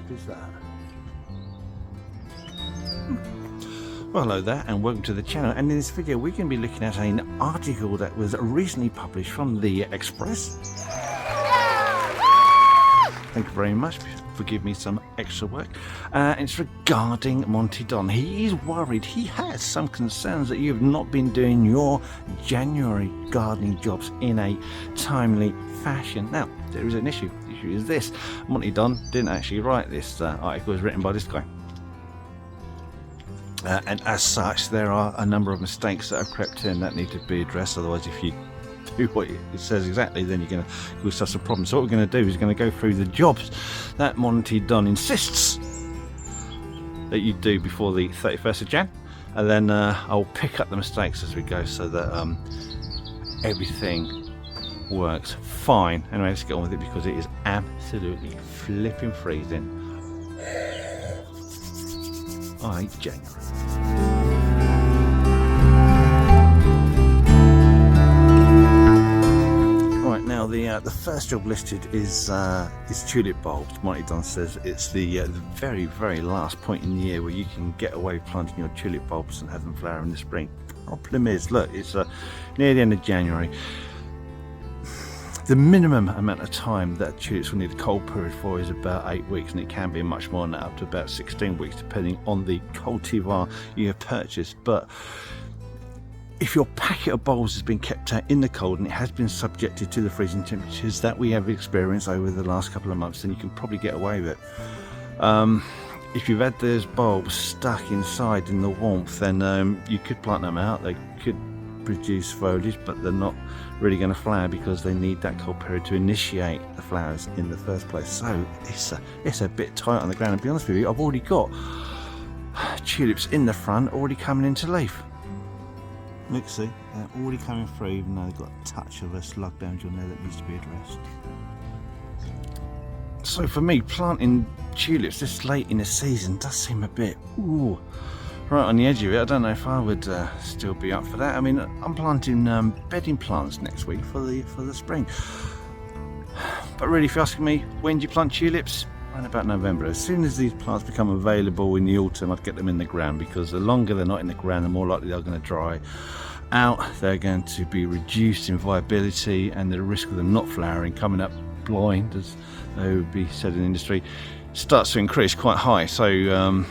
flip is that? Well, hello there and welcome to the channel, and in this video we're going to be looking at an article that was recently published from the Express. Thank you very much for giving me some extra work. It's regarding Monty Don. He is worried, he has some concerns that you have not been doing your January gardening jobs in a timely fashion. Now, there is an issue. The issue is this: Monty Don didn't actually write this article. It was written by this guy. And as such, there are a number of mistakes that have crept in that need to be addressed. Otherwise, if you do what it says exactly, then you're going to cause us some problems. So what we're going to do is going to go through the jobs that Monty Don insists that you do before the 31st of Jan, and then I'll pick up the mistakes as we go so that everything works fine. Anyway, let's get on with it because it is absolutely flipping freezing. I hate January. Right, now the first job listed is Tulip Bulbs. Monty Don says it's the very last point in the year where you can get away planting your tulip bulbs and have them flower in the spring. Problem is, look, it's near the end of January. The minimum amount of time that tulips will need a cold period for is about 8 weeks, and it can be much more than that, up to about 16 weeks, depending on the cultivar you have purchased. But if your packet of bulbs has been kept out in the cold and it has been subjected to the freezing temperatures that we have experienced over the last couple of months, then you can probably get away with it. If you've had those bulbs stuck inside in the warmth, then you could plant them out. They could produce foliage, but they're not really going to flower because they need that cold period to initiate the flowers in the first place. So it's a bit tight on the ground, and to be honest with you, I've already got tulips in the front already coming into leaf. Look, see, they're already coming through, even though they've got a touch of a slug damage on there that needs to be addressed. So for me, planting tulips this late in the season does seem a bit right on the edge of it. I don't know if I would still be up for that. I mean, I'm planting bedding plants next week for the spring. But really, if you're asking me, when do you plant tulips? Around about November. As soon as these plants become available in the autumn, I'd get them in the ground, because the longer they're not in the ground, the more likely they're going to dry out. They're going to be reduced in viability, and the risk of them not flowering, coming up blind, as they would be said in the industry, starts to increase quite high. So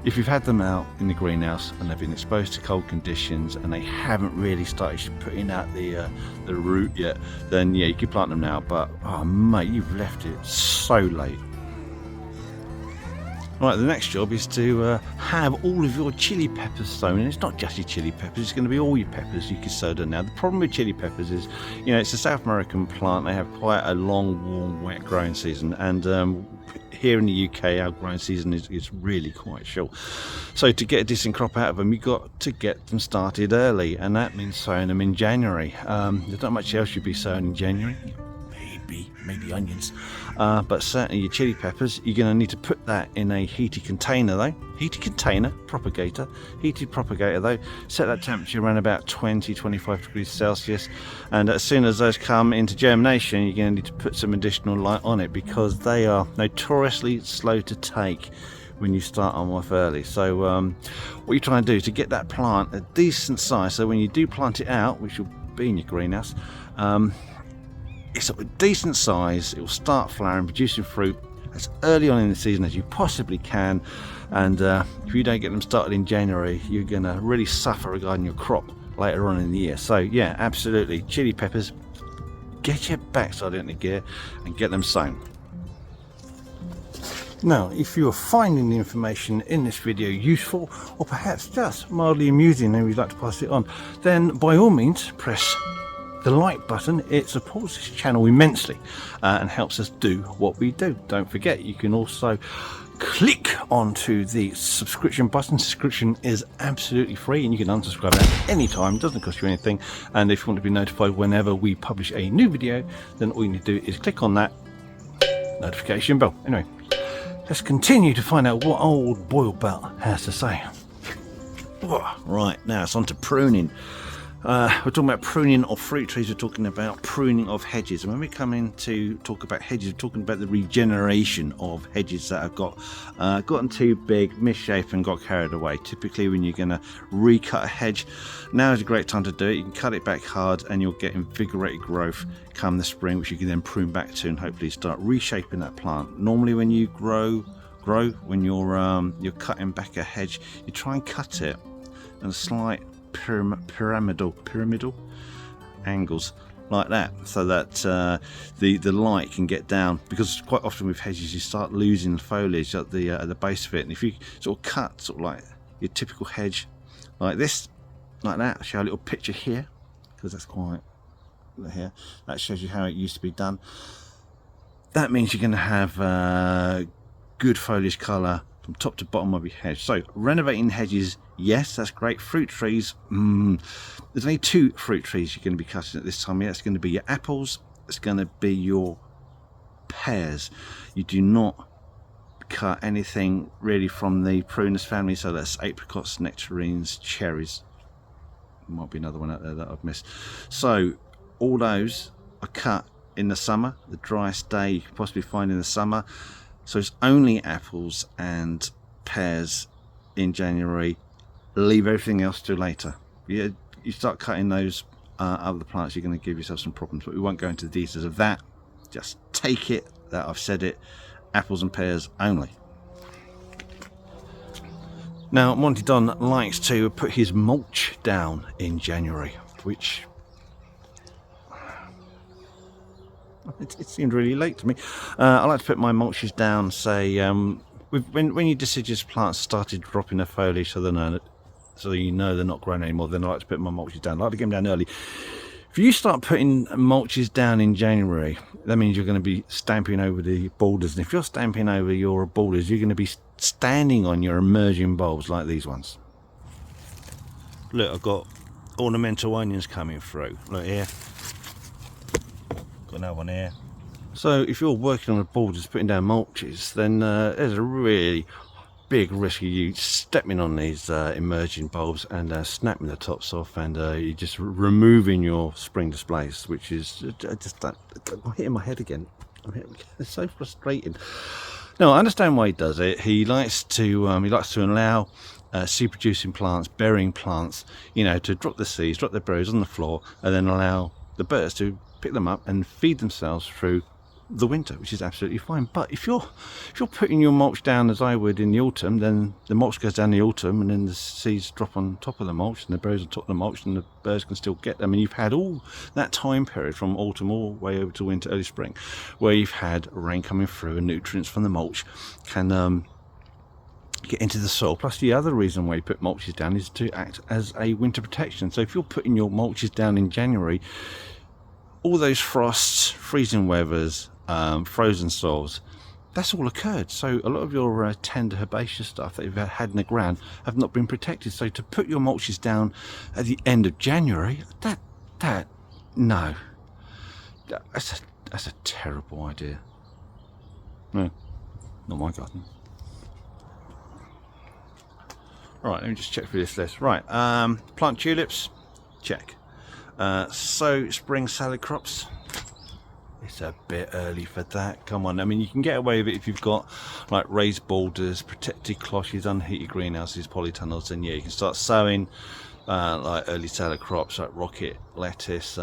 if you've had them out in the greenhouse and they've been exposed to cold conditions and they haven't really started putting out the root yet, then yeah, you can plant them now. But oh mate, you've left it so late. Right, the next job is to have all of your chili peppers sown, and it's not just your chili peppers, it's going to be all your peppers you can sow them. Now, the problem with chili peppers is, you know, it's a South American plant. They have quite a long, warm, wet growing season, and here in the UK our growing season is really quite short. So to get a decent crop out of them, you've got to get them started early, and that means sowing them in January. There's not much else you'd be sowing in January. Maybe onions, but certainly your chili peppers, you're going to need to put that in a heated container though. Heated propagator though. Set that temperature around about 20-25 degrees Celsius, and as soon as those come into germination, you're going to need to put some additional light on it, because they are notoriously slow to take when you start them off early. So what you're trying to do is to get that plant a decent size, so when you do plant it out, which will be in your greenhouse, it's a decent size. It will start flowering, producing fruit as early on in the season as you possibly can, and if you don't get them started in January, you're going to really suffer regarding your crop later on in the year. So yeah, absolutely, chili peppers, get your backside into gear and get them sown. Now, if you are finding the information in this video useful, or perhaps just mildly amusing and you'd like to pass it on, then by all means press the like button. It supports this channel immensely and helps us do what we do. Don't forget, you can also click onto the subscription button. Subscription is absolutely free, and you can unsubscribe at any time. It doesn't cost you anything, and if you want to be notified whenever we publish a new video, then all you need to do is click on that notification bell. Anyway, let's continue to find out what old Boilbelt has to say. Right, now it's on to pruning. We're talking about pruning of fruit trees, we're talking about pruning of hedges. And when we come in to talk about hedges, we're talking about the regeneration of hedges that have gotten too big, misshapen, got carried away. Typically when you're going to recut a hedge, now is a great time to do it. You can cut it back hard and you'll get invigorated growth come the spring, which you can then prune back to and hopefully start reshaping that plant. Normally when you grow when you're cutting back a hedge, you try and cut it in a slight pyramidal angles like that, so that the light can get down, because quite often with hedges you start losing foliage at the base of it. And if you sort of cut sort of like your typical hedge like this, like that, I'll show a little picture here because that's quite here, that shows you how it used to be done. That means you're going to have good foliage colour from top to bottom of your hedge. So renovating hedges, yes, that's great. Fruit trees, there's only 2 fruit trees you're going to be cutting at this time of year. It's going to be your apples, it's going to be your pears. You do not cut anything really from the prunus family, so that's apricots, nectarines, cherries. There might be another one out there that I've missed. So all those are cut in the summer, the driest day you could possibly find in the summer. So it's only apples and pears in January. Leave everything else till later. You start cutting those other plants, you're going to give yourself some problems, but we won't go into the details of that. Just take it that I've said it, apples and pears only. Now Monty Don likes to put his mulch down in January, which it seemed really late to me. I like to put my mulches down, say, when your deciduous plants started dropping their foliage, so you know they're not growing anymore, then I like to put my mulches down. I like to get them down early. If you start putting mulches down in January, that means you're going to be stamping over the borders. And if you're stamping over your borders, you're going to be standing on your emerging bulbs like these ones. Look, I've got ornamental onions coming through. Look here. Got another one here. So if you're working on the borders putting down mulches, then there's a really big risk of you stepping on these emerging bulbs and snapping the tops off, and you're just removing your spring displays, which is just that. I'm hitting my head again. It's so frustrating. No, I understand why he does it. He likes to allow seed producing plants, bearing plants, to drop the seeds, drop their berries on the floor, and then allow the birds to pick them up and feed themselves through the winter, which is absolutely fine. But if you're putting your mulch down as I would in the autumn, then the mulch goes down in the autumn and then the seeds drop on top of the mulch and the berries on top of the mulch and the birds can still get them, and you've had all that time period from autumn all the way over to winter, early spring, where you've had rain coming through and nutrients from the mulch can get into the soil. Plus the other reason why you put mulches down is to act as a winter protection. So if you're putting your mulches down in January, all those frosts, freezing weathers, frozen soils, that's all occurred. So a lot of your tender herbaceous stuff that you've had in the ground have not been protected. So to put your mulches down at the end of January, no, that's a terrible idea. No, not my garden. Right, let me just check through this list. Right, plant tulips, check. Sow spring salad crops. It's a bit early for that. Come on, I mean, you can get away with it if you've got like raised borders, protected cloches, unheated greenhouses, polytunnels. Then yeah, you can start sowing like early salad crops like rocket, lettuce,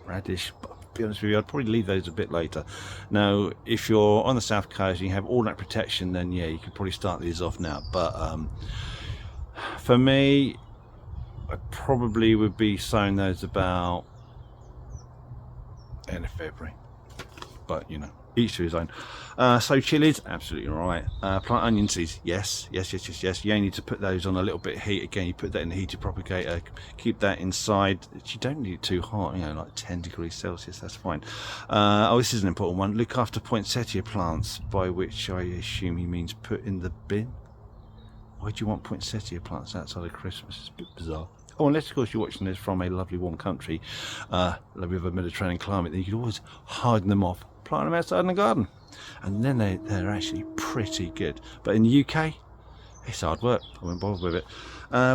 radish. But to be honest with you, I'd probably leave those a bit later. Now, if you're on the south coast and you have all that protection, then yeah, you could probably start these off now. But for me, I probably would be sowing those about end of February, but each to his own. So chilies, absolutely right. Plant onion seeds, yes. You only need to put those on a little bit of heat. Again, you put that in the heated propagator, keep that inside. You don't need it too hot, like 10 degrees Celsius, that's fine. Oh, this is an important one. Look after poinsettia plants, by which I assume he means put in the bin. Why do you want poinsettia plants outside of Christmas? It's a bit bizarre. Oh, unless of course you're watching this from a lovely warm country, lovely of a Mediterranean climate, then you can always harden them off, plant them outside in the garden, and then they're actually pretty good. But in the UK, It's hard work. I won't bother with it.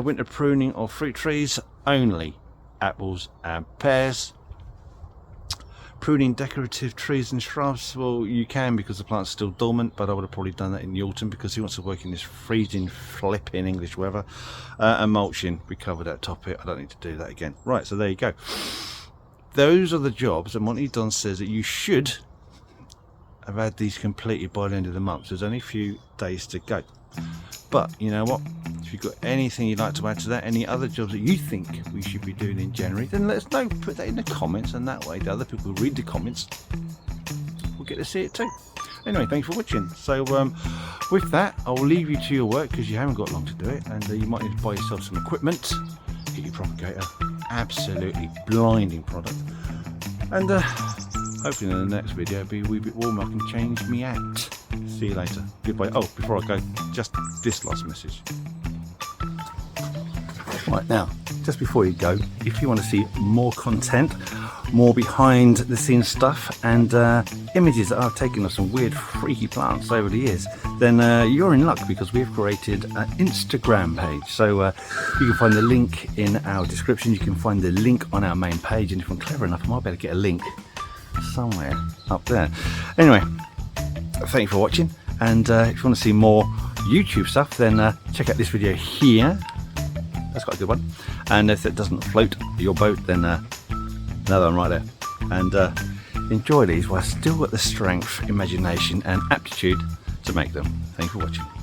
Winter pruning of fruit trees, only apples and pears. Pruning decorative trees and shrubs, well, you can because the plant's still dormant, but I would have probably done that in the autumn because he wants to work in this freezing flipping English weather. And mulching, we covered that topic. I don't need to do that again. Right, so there you go. Those are the jobs that Monty Don says that you should have had these completed by the end of the month. There's only a few days to go. But you know what, if you've got anything you'd like to add to that, any other jobs that you think we should be doing in January, then let us know. Put that in the comments, and that way the other people who read the comments will get to see it too. Anyway, thanks for watching. So with that, I'll leave you to your work because you haven't got long to do it, and you might need to buy yourself some equipment. Get your propagator, absolutely blinding product, and hopefully in the next video it'll be a wee bit warmer. I can change me out. See you later. Goodbye. Oh, before I go, just this last message. Right now, just before you go, if you want to see more content, more behind the scenes stuff, and images that I've taken of some weird freaky plants over the years, then you're in luck because we've created an Instagram page. So you can find the link in our description. You can find the link on our main page, and if I'm clever enough, I might be able to get a link somewhere up there. Anyway, thank you for watching, and if you want to see more YouTube stuff, then check out this video here. That's quite a good one. And if it doesn't float your boat, then another one right there. And enjoy these while I've still got the strength, imagination and aptitude to make them. Thank you for watching.